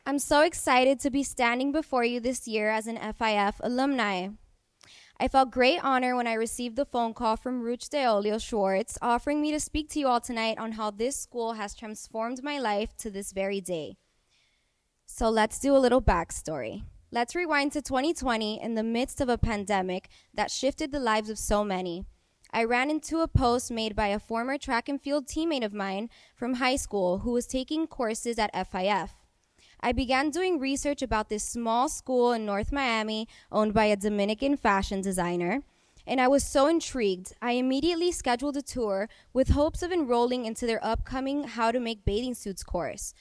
I'm so excited to be standing before you this year as an FIF alumni. I felt great honor when I received the phone call from Ruch Deolio Schwartz offering me to speak to you all tonight on how this school has transformed my life to this very day. So let's do a little backstory. Let's rewind to 2020 in the midst of a pandemic that shifted the lives of so many. I ran into a post made by a former track and field teammate of mine from high school who was taking courses at FIF. I began doing research about this small school in North Miami owned by a Dominican fashion designer, and I was so intrigued. I immediately scheduled a tour with hopes of enrolling into their upcoming How to Make Bathing Suits course.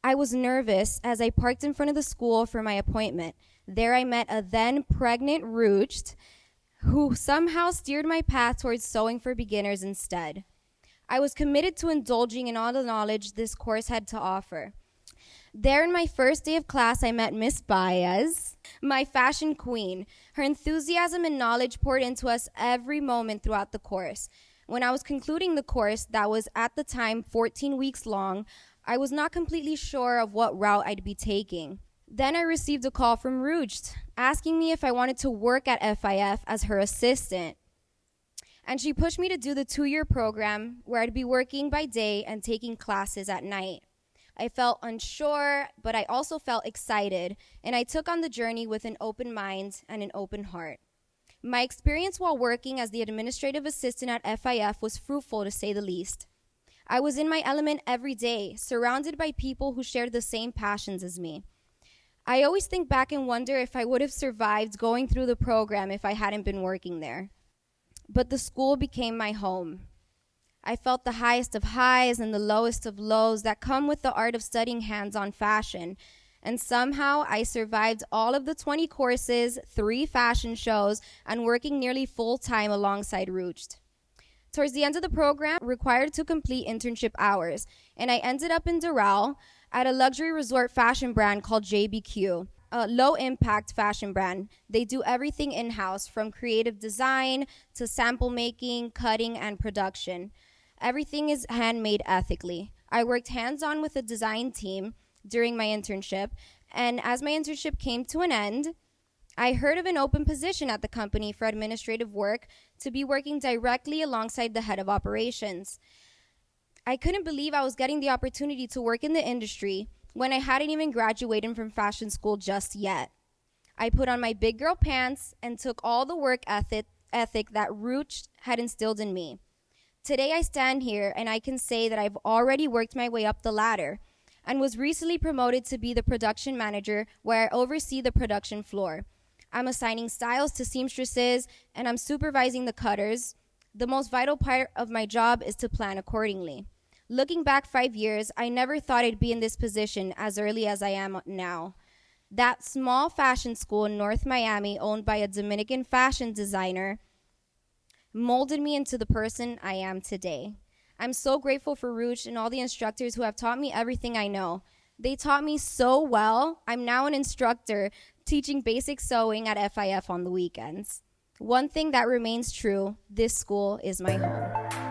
I was nervous as I parked in front of the school for my appointment. There I met a then pregnant Ruched who somehow steered my path towards sewing for beginners instead. I was committed to indulging in all the knowledge this course had to offer. There in my first day of class, I met Miss Baez, my fashion queen. Her enthusiasm and knowledge poured into us every moment throughout the course. When I was concluding the course, that was at the time 14 weeks long, I was not completely sure of what route I'd be taking. Then I received a call from Rucht asking me if I wanted to work at FIF as her assistant. And she pushed me to do the 2-year program where I'd be working by day and taking classes at night. I felt unsure, but I also felt excited, and I took on the journey with an open mind and an open heart. My experience while working as the administrative assistant at FIF was fruitful, to say the least. I was in my element every day, surrounded by people who shared the same passions as me. I always think back and wonder if I would have survived going through the program if I hadn't been working there. But the school became my home. I felt the highest of highs and the lowest of lows that come with the art of studying hands-on fashion. And somehow I survived all of the 20 courses, 3 fashion shows, and working nearly full-time alongside Ruched. Towards the end of the program, required to complete internship hours, and I ended up in Doral at a luxury resort fashion brand called JBQ. A low-impact fashion brand. They do everything in-house, from creative design to sample making, cutting, and production. Everything is handmade ethically. I worked hands-on with the design team during my internship, and as my internship came to an end, I heard of an open position at the company for administrative work to be working directly alongside the head of operations. I couldn't believe I was getting the opportunity to work in the industry when I hadn't even graduated from fashion school just yet. I put on my big girl pants and took all the work ethic that Ruch had instilled in me. Today I stand here and I can say that I've already worked my way up the ladder and was recently promoted to be the production manager where I oversee the production floor. I'm assigning styles to seamstresses and I'm supervising the cutters. The most vital part of my job is to plan accordingly. Looking back 5 years, I never thought I'd be in this position as early as I am now. That small fashion school in North Miami owned by a Dominican fashion designer molded me into the person I am today. I'm so grateful for Ruch and all the instructors who have taught me everything I know. They taught me so well. I'm now an instructor teaching basic sewing at FIF on the weekends. One thing that remains true, this school is my home.